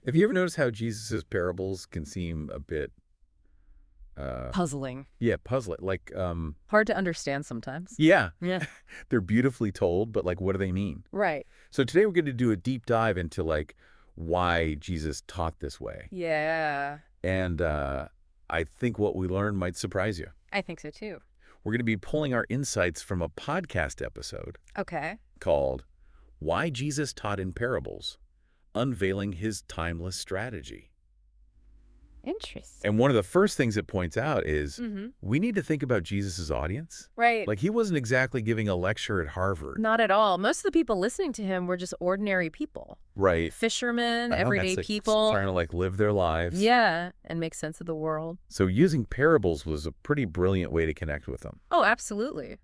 Have you ever noticed how Jesus' parables can seem a bit, Puzzling. puzzling? Like, Hard to understand sometimes. yeah, Yeah. they're beautifully told, but like, what do they mean? Right. So today we're going to do a deep dive into like why Jesus taught this way. Yeah. And I think what we learn might surprise you. I think so too. We're going to be pulling our insights from a podcast episode Okay. called Why Jesus Taught in Parables, Unveiling His Timeless Strategy. Interesting. And one of the first things it points out is Mm-hmm. we need to think about Jesus' audience. Right. Like, he wasn't exactly giving a lecture at Harvard. Not at all. Most of the people listening to him were just ordinary people. Right. Fishermen, I know, everyday that's, like, people. trying to like live their lives. Yeah. And make sense of the world. So using parables was a pretty brilliant way to connect with them. Oh, absolutely.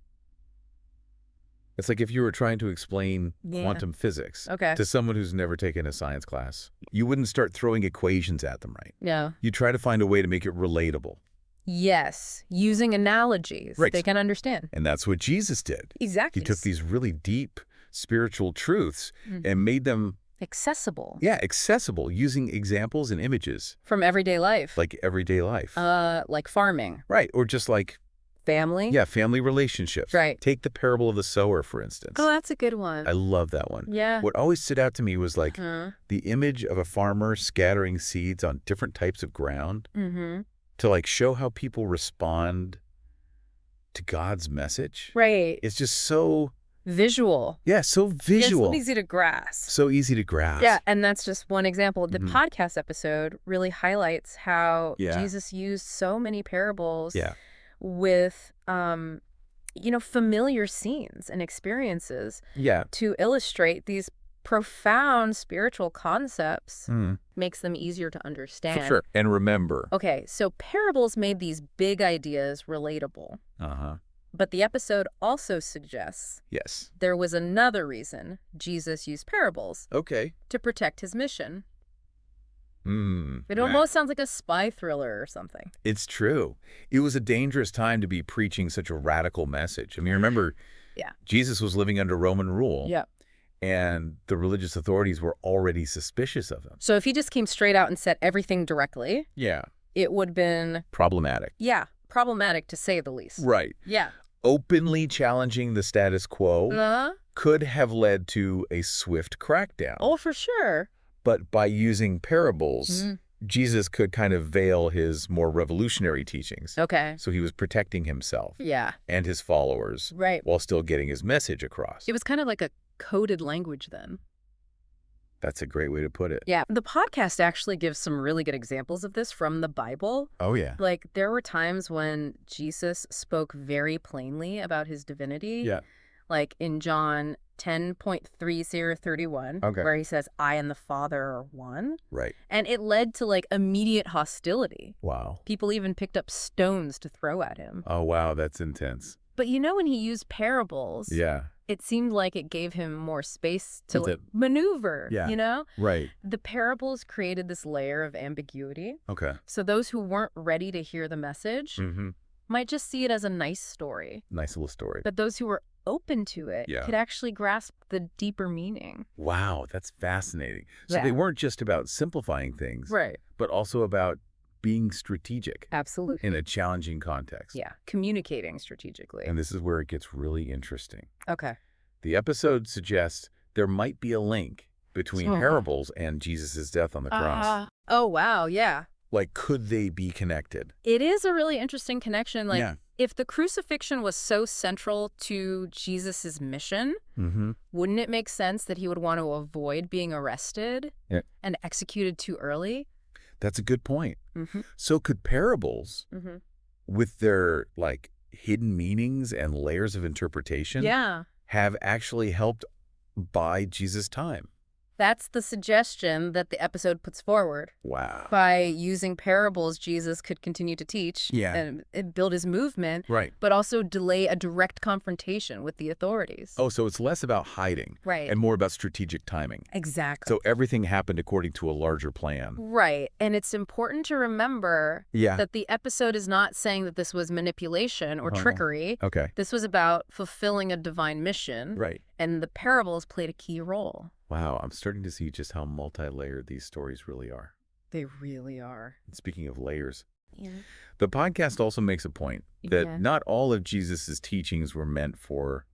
It's like if you were trying to explain Yeah. quantum physics Okay. to someone who's never taken a science class. You wouldn't start throwing equations at them, right? No. You try to find a way to make it relatable. Yes. Using analogies Right. they can understand. And that's what Jesus did. Exactly. He took these really deep spiritual truths Mhm. and made them, accessible. accessible using examples and images, From everyday life. like everyday life. Like farming. Right. Or just like, Family. family relationships. Right. Take the parable of the sower, for instance. Oh, that's a good one. I love that one. Yeah. What always stood out to me was like Huh. the image of a farmer scattering seeds on different types of ground Mm-hmm. to like show how people respond to God's message. Right. It's just so, Visual. so visual. It's easy to grasp. So easy to grasp. Yeah, and that's just one example. The Mhm. podcast episode really highlights how Yeah. Jesus used so many parables Yeah. with, familiar scenes and experiences Yeah. to illustrate these profound spiritual concepts. Mm. Makes them easier to understand. For sure. And remember. Okay, so parables made these big ideas relatable. Uh-huh. But the episode also suggests Yes. there was another reason Jesus used parables Okay. to protect his mission. Mm. It almost sounds like a spy thriller or something. It's true. It was a dangerous time to be preaching such a radical message. I mean, remember, Yeah. Jesus was living under Roman rule. Yeah. And the religious authorities were already suspicious of him. So if he just came straight out and said everything directly, Yeah. it would have been, Problematic. problematic to say the least. Right. Yeah. Openly challenging the status quo Uh-huh. could have led to a swift crackdown. Oh, for sure. But by using parables, Mhm. Jesus could kind of veil his more revolutionary teachings. Okay. So he was protecting himself Yeah. and his followers Right. while still getting his message across. It was kind of like a coded language then. That's a great way to put it. Yeah. The podcast actually gives some really good examples of this from the Bible. Oh, yeah. Like, there were times when Jesus spoke very plainly about his divinity. Yeah. Like in John 10:30-31, Okay. where he says, I and the Father are one. Right. And it led to like immediate hostility. Wow. People even picked up stones to throw at him. Oh, wow. That's intense. But when he used parables, Yeah. it seemed like it gave him more space to That's like, it. maneuver, Yeah. Right. The parables created this layer of ambiguity. Okay. So those who weren't ready to hear the message Mm-hmm. might just see it as a nice story. Nice little story. But those who were open to it Yeah. could actually grasp the deeper meaning. Wow, that's fascinating. So Yeah. they weren't just about simplifying things, Right. but also about being strategic Absolutely. in a challenging context. Yeah. Communicating strategically. And this is where it gets really interesting. Okay. The episode suggests there might be a link between Oh. parables and Jesus' death on the cross. Oh, wow. Yeah. Like, could they be connected? It is a really interesting connection. Like, Yeah. if the crucifixion was so central to Jesus's mission, Mm-hmm. wouldn't it make sense that he would want to avoid being arrested Yeah. and executed too early? That's a good point. Mm-hmm. So could parables, Mm-hmm. with their, like, hidden meanings and layers of interpretation, Yeah. have actually helped buy Jesus time? That's the suggestion that the episode puts forward. Wow. By using parables, Jesus could continue to teach Yeah. and build his movement, Right. but also delay a direct confrontation with the authorities. Oh, so it's less about hiding Right. and more about strategic timing. Exactly. So everything happened according to a larger plan. Right. And it's important to remember Yeah. that the episode is not saying that this was manipulation or Uh-huh. trickery. Okay. This was about fulfilling a divine mission. Right. And the parables played a key role. Wow, I'm starting to see just how multi-layered these stories really are. They really are. And speaking of layers, Yeah. the podcast also makes a point that Yeah. not all of Jesus's teachings were meant for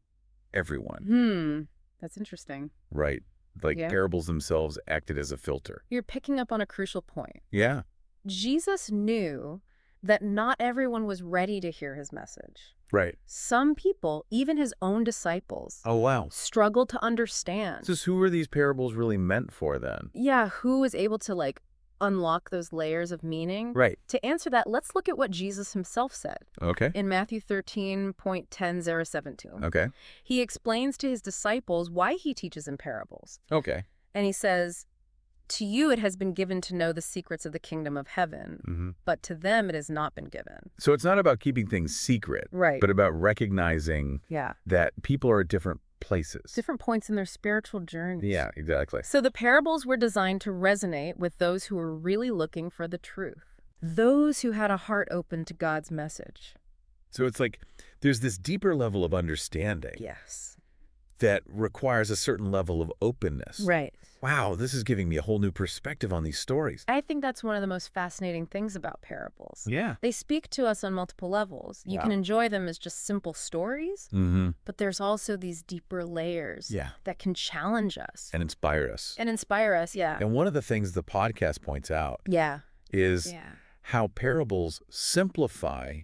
everyone, That's interesting. right? Like Yeah. parables themselves acted as a filter. You're picking up on a crucial point. Yeah. Jesus knew that not everyone was ready to hear his message. Right. Some people, even his own disciples, Oh, wow. struggled to understand. So who are these parables really meant for then? Yeah, who was able to unlock those layers of meaning? Right. To answer that, let's look at what Jesus himself said. Okay. In Matthew 13.10-072. Okay. He explains to his disciples why he teaches in parables. Okay. And he says, "To you it has been given to know the secrets of the kingdom of heaven, but to them it has not been given." So it's not about keeping things secret, Right. but about recognizing Yeah. that people are at different places. Different points in their spiritual journeys. Yeah, exactly. So the parables were designed to resonate with those who were really looking for the truth. Those who had a heart open to God's message. So it's like there's this deeper level of understanding Yes. that requires a certain level of openness. Right. Wow, this is giving me a whole new perspective on these stories. I think that's one of the most fascinating things about parables. Yeah. They speak to us on multiple levels. You Wow. can enjoy them as just simple stories, but there's also these deeper layers that can challenge us. And inspire us. And inspire us, yeah. And one of the things the podcast points out Yeah. is how parables simplify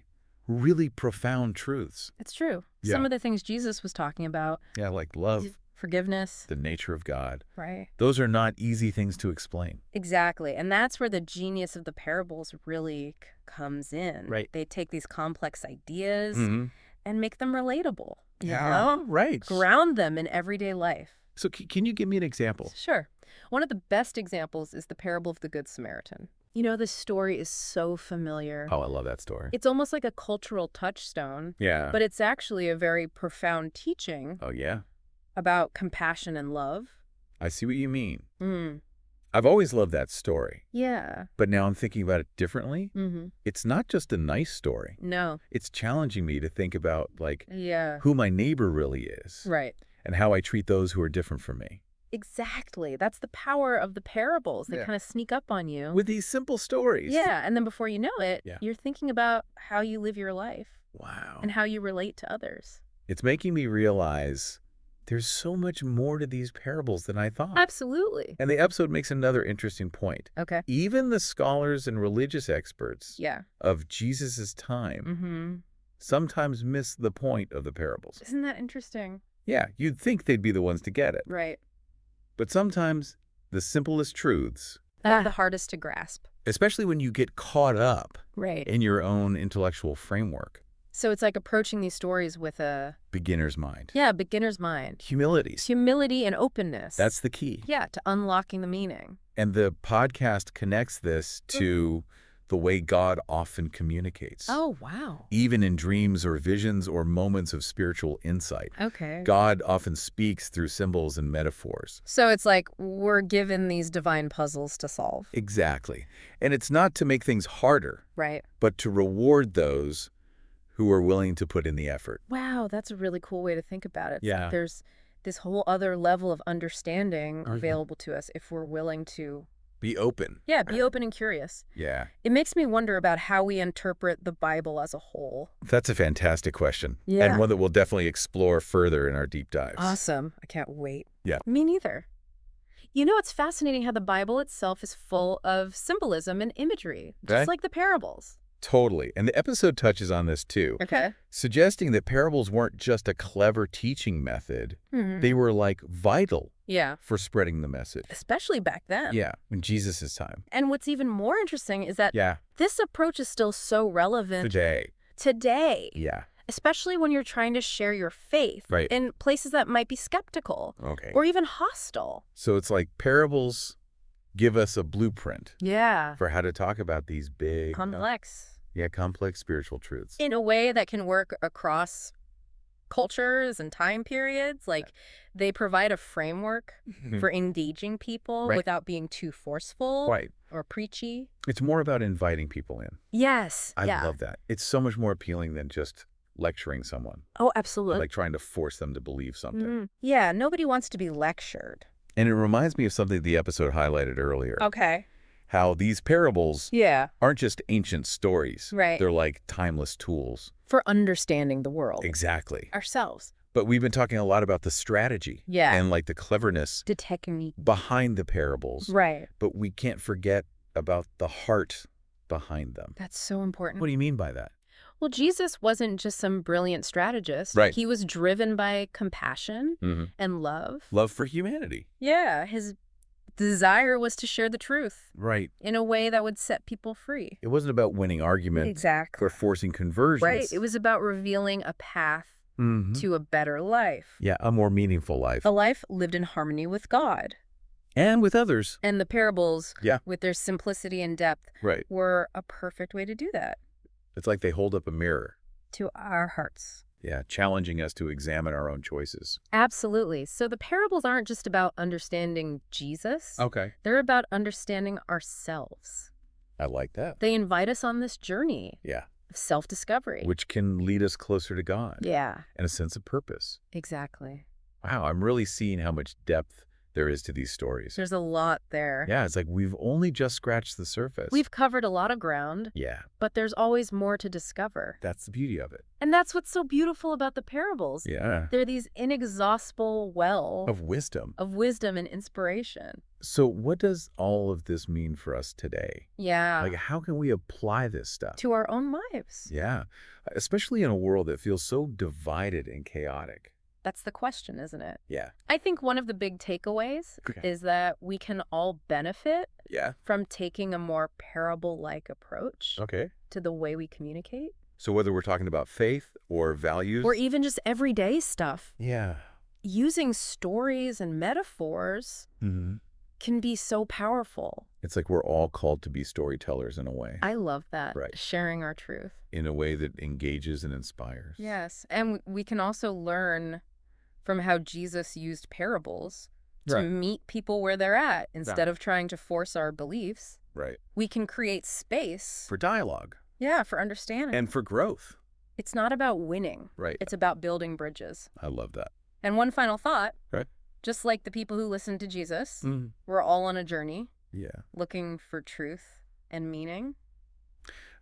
really profound truths. It's true. Yeah. Some of the things Jesus was talking about, Yeah, like love, forgiveness, the nature of God. right? Those are not easy things to explain. Exactly. And that's where the genius of the parables really comes in. Right. They take these complex ideas Mhm. and make them relatable. You Yeah, know? right. Ground them in everyday life. So can you give me an example? Sure. One of the best examples is the parable of the Good Samaritan. You know, this story is so familiar. Oh, I love that story. It's almost like a cultural touchstone, Yeah. but it's actually a very profound teaching Oh, yeah. about compassion and love. I see what you mean. Mm. I've always loved that story, Yeah. but now I'm thinking about it differently. Mm-hmm. It's not just a nice story. No. It's challenging me to think about, like, Yeah. who my neighbor really is Right. and how I treat those who are different from me. Exactly. That's the power of the parables. They Yeah. kind of sneak up on you. With these simple stories. Yeah. And then before you know it, Yeah. you're thinking about how you live your life Wow. and how you relate to others. It's making me realize there's so much more to these parables than I thought. Absolutely. And the episode makes another interesting point. Okay. Even the scholars and religious experts Yeah. of Jesus's time Mm-hmm. sometimes miss the point of the parables. Isn't that interesting? Yeah, you'd think they'd be the ones to get it. Right. But sometimes the simplest truths, The hardest to grasp. especially when you get caught up Right. in your own intellectual framework, So it's like approaching these stories with a, beginner's mind. beginner's mind. Humility. It's humility and openness. That's the key. Yeah, to unlocking the meaning. And the podcast connects this to the way God often communicates. Oh, wow. Even in dreams or visions or moments of spiritual insight. Okay. God often speaks through symbols and metaphors. So it's like we're given these divine puzzles to solve. Exactly. And it's not to make things harder, Right. but to reward those who are willing to put in the effort. Wow, that's a really cool way to think about it. It's Yeah. like there's this whole other level of understanding Mhm. available to us if we're willing to, Be open. be open and curious. Yeah. It makes me wonder about how we interpret the Bible as a whole. That's a fantastic question. Yeah. And one that we'll definitely explore further in our deep dives. Awesome. I can't wait. Yeah. Me neither. You know, it's fascinating how the Bible itself is full of symbolism and imagery, just Okay. like the parables. Totally. And the episode touches on this too, Okay. suggesting that parables weren't just a clever teaching method. Mm-hmm. They were like vital Yeah. for spreading the message. Especially back then. Yeah, in Jesus' time. And what's even more interesting is that Yeah, this approach is still so relevant today. today, Yeah. especially when you're trying to share your faith Right. in places that might be skeptical Okay. or even hostile. So it's like parables give us a blueprint Yeah. for how to talk about these big, Complex. complex spiritual truths. In a way that can work across cultures and time periods. Like, they provide a framework for engaging people Right. without being too forceful Right. or preachy. It's more about inviting people in. Yes. I yeah. love that. It's so much more appealing than just lecturing someone, Oh, absolutely. like trying to force them to believe something. Yeah, nobody wants to be lectured. And it reminds me of something the episode highlighted earlier. Okay. How these parables Yeah. aren't just ancient stories. Right. They're like timeless tools. For understanding the world. Exactly. Ourselves. But we've been talking a lot about the strategy. Yeah. And like the cleverness The technique. behind the parables. Right. But we can't forget about the heart behind them. That's so important. What do you mean by that? Well, Jesus wasn't just some brilliant strategist. Right. He was driven by compassion and love. Love for humanity. Yeah. His desire was to share the truth. Right. In a way that would set people free. It wasn't about winning arguments. Exactly. Or forcing conversions. Right. It was about revealing a path to a better life. Yeah, a more meaningful life. A life lived in harmony with God. And with others. And the parables, Yeah. with their simplicity and depth, Right. were a perfect way to do that. It's like they hold up a mirror. To our hearts. Yeah, challenging us to examine our own choices. Absolutely. So the parables aren't just about understanding Jesus. Okay. They're about understanding ourselves. I like that. They invite us on this journey Yeah. of self-discovery. Which can lead us closer to God. Yeah, And a sense of purpose. exactly. Wow, I'm really seeing how much depth there is to these stories. There's a lot there. Yeah, it's like we've only just scratched the surface. We've covered a lot of ground, Yeah, but there's always more to discover. that's the beauty of it. And that's what's so beautiful about the parables. Yeah. They're these inexhaustible well Of wisdom. of wisdom and inspiration. So what does all of this mean for us today? Yeah. Like, how can we apply this stuff? To our own lives. Yeah, especially in a world that feels so divided and chaotic. That's the question, isn't it? Yeah. I think one of the big takeaways Okay. is that we can all benefit Yeah. from taking a more parable-like approach Okay. to the way we communicate. So whether we're talking about faith or values. Or even just everyday stuff. Yeah. Using stories and metaphors can be so powerful. It's like we're all called to be storytellers in a way. I love that. Right. Sharing our truth. In a way that engages and inspires. Yes. And we can also learn from how Jesus used parables to Right. meet people where they're at instead of trying to force our beliefs. Right. We can create space. For dialogue. Yeah, for understanding. And for growth. It's not about winning. Right. It's about building bridges. I love that. And one final thought. Right. Just like the people who listened to Jesus, Mhm. we're all on a journey Yeah. looking for truth and meaning.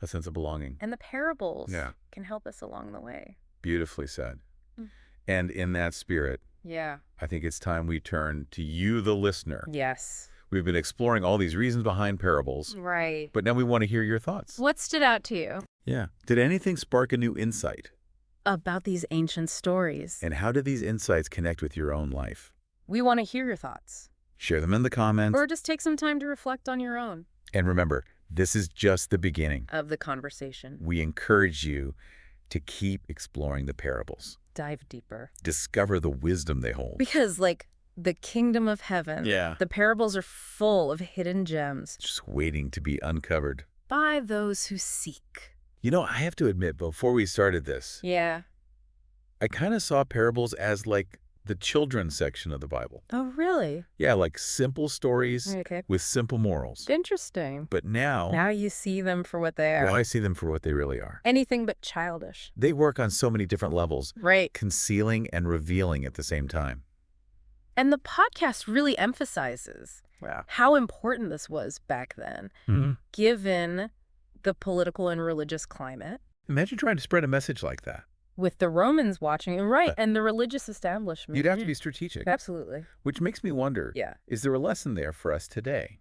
A sense of belonging. And the parables Yeah. can help us along the way. Beautifully said. Mm. And in that spirit, Yeah. I think it's time we turn to you, the listener. Yes. We've been exploring all these reasons behind parables, Right. but now we want to hear your thoughts. What stood out to you Yeah. Did anything spark a new insight? about these ancient stories? And how did these insights connect with your own life? We want to hear your thoughts. Share them in the comments. Or just take some time to reflect on your own And remember, this is just the beginning. of the conversation. We encourage you to keep exploring the parables. Dive deeper. Discover the wisdom they hold. Because, like, the kingdom of heaven, Yeah. the parables are full of hidden gems Just waiting to be uncovered. by those who seek. You know, I have to admit, before we started this, Yeah. I kind of saw parables as like the children's section of the Bible. Oh, really? Yeah, like simple stories Okay. with simple morals. Interesting. But now You see them for what they are. well, I see them for what they really are. Anything but childish. They work on so many different levels, Right. concealing and revealing at the same time. And the podcast really emphasizes Wow. how important this was back then, given the political and religious climate, Imagine trying to spread a message like that. with the Romans watching, right, and the religious establishment. You'd have to be strategic, Absolutely. which makes me wonder, Yeah. is there a lesson there for us today?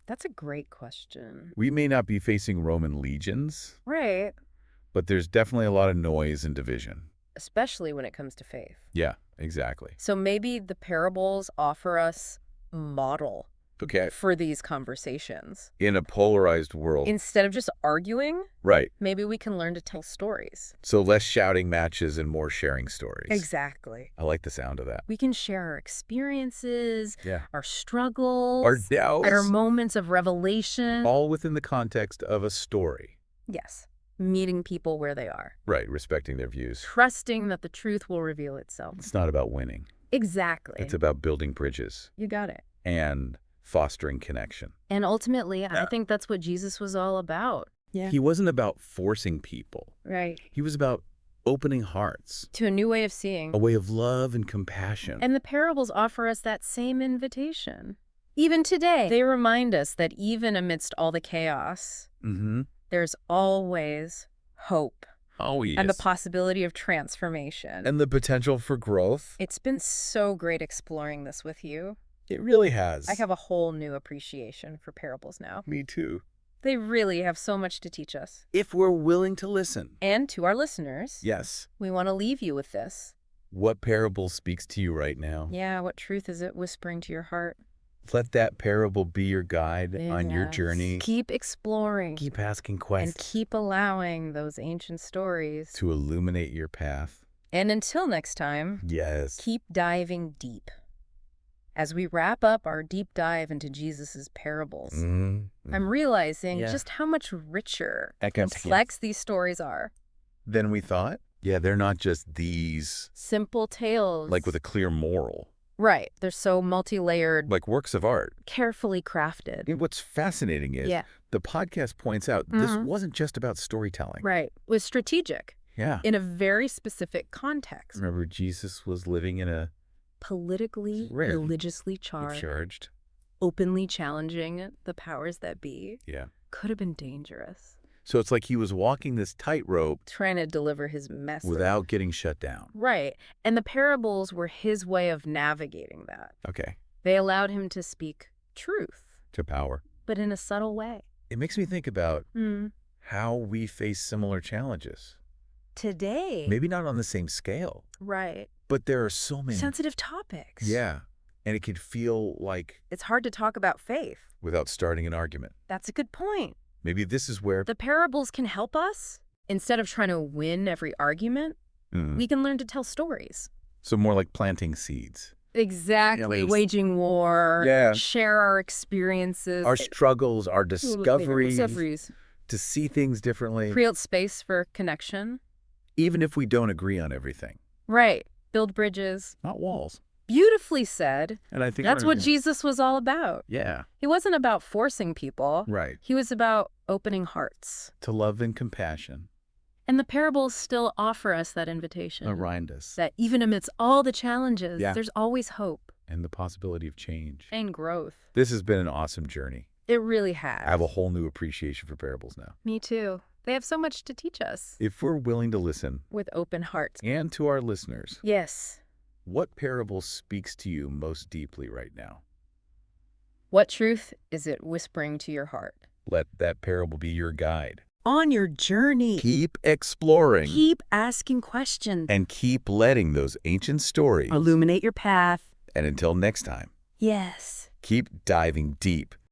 That's a great question. We may not be facing Roman legions, Right. but there's definitely a lot of noise and division. Especially when it comes to faith. Yeah, exactly. So maybe the parables offer us a model Okay. for these conversations. In a polarized world. Instead of just arguing, Right. maybe we can learn to tell stories. So less shouting matches and more sharing stories. Exactly. I like the sound of that. We can share our experiences, Yeah. our struggles, Our doubts. our moments of revelation. All within the context of a story. Yes. Meeting people where they are. Right, respecting their views. Trusting that the truth will reveal itself. It's not about winning. Exactly. It's about building bridges You got it. and fostering connection. And ultimately, Yeah. I think that's what Jesus was all about. Yeah. He wasn't about forcing people. Right. He was about opening hearts, to a new way of seeing. a way of love and compassion. And the parables offer us that same invitation. Even today, they remind us that even amidst all the chaos, there's always hope. Oh, yes. And the possibility of transformation. And the potential for growth. It's been so great exploring this with you. It really has. I have a whole new appreciation for parables now. Me too. They really have so much to teach us. If we're willing to listen. And to our listeners, Yes. we want to leave you with this. What parable speaks to you right now? Yeah, what truth is it whispering to your heart? Let that parable be your guide on your Yes. journey. Keep exploring. Keep asking And questions keep allowing those ancient stories. to illuminate your path. And until next time, Yes. keep diving deep. As we wrap up our deep dive into Jesus' parables, I'm realizing just how much richer and complex these stories are. Than we thought? Yeah, they're not just these, Simple tales. like with a clear moral, Right. They're so multi-layered, like works of art. carefully crafted. And what's fascinating is the podcast points out this wasn't just about storytelling. Right. It was strategic. Yeah. In a very specific context. Remember, Jesus was living in a Politically, religiously charged, openly challenging the powers that be. Yeah. Could have been dangerous. So it's like he was walking this tightrope Trying to deliver his message. without getting shut down. Right. And the parables were his way of navigating that. Okay. They allowed him to speak truth, To power. but in a subtle way. It makes me think about how we face similar challenges. Today. Maybe not on the same scale, Right. but there are so many. Sensitive topics. Yeah. And it can feel like It's hard to talk about faith. without starting an argument. That's a good point. Maybe this is where The parables can help us. Instead of trying to win every argument, we can learn to tell stories. So more like planting seeds. Exactly. Yeah, Waging war. Yeah. Share our experiences. Our struggles, our discoveries, Discoveries. to see things differently, Create space for connection. even if we don't agree on everything. Right. Build bridges. Not walls. Beautifully said. And I think That's what Jesus was all about. Yeah. He wasn't about forcing people. Right. He was about opening hearts. To love and compassion. And the parables still offer us that invitation. Around us. That even amidst all the challenges, there's always hope. And the possibility of change. And growth. This has been an awesome journey. It really has. I have a whole new appreciation for parables now. Me too. They have so much to teach us. If we're willing to listen. With open hearts. And to our listeners. Yes. What parable speaks to you most deeply right now? What truth is it whispering to your heart? Let that parable be your guide. On your journey. Keep exploring. Keep asking questions. And keep letting those ancient stories illuminate your path. And until next time. Yes. Keep diving deep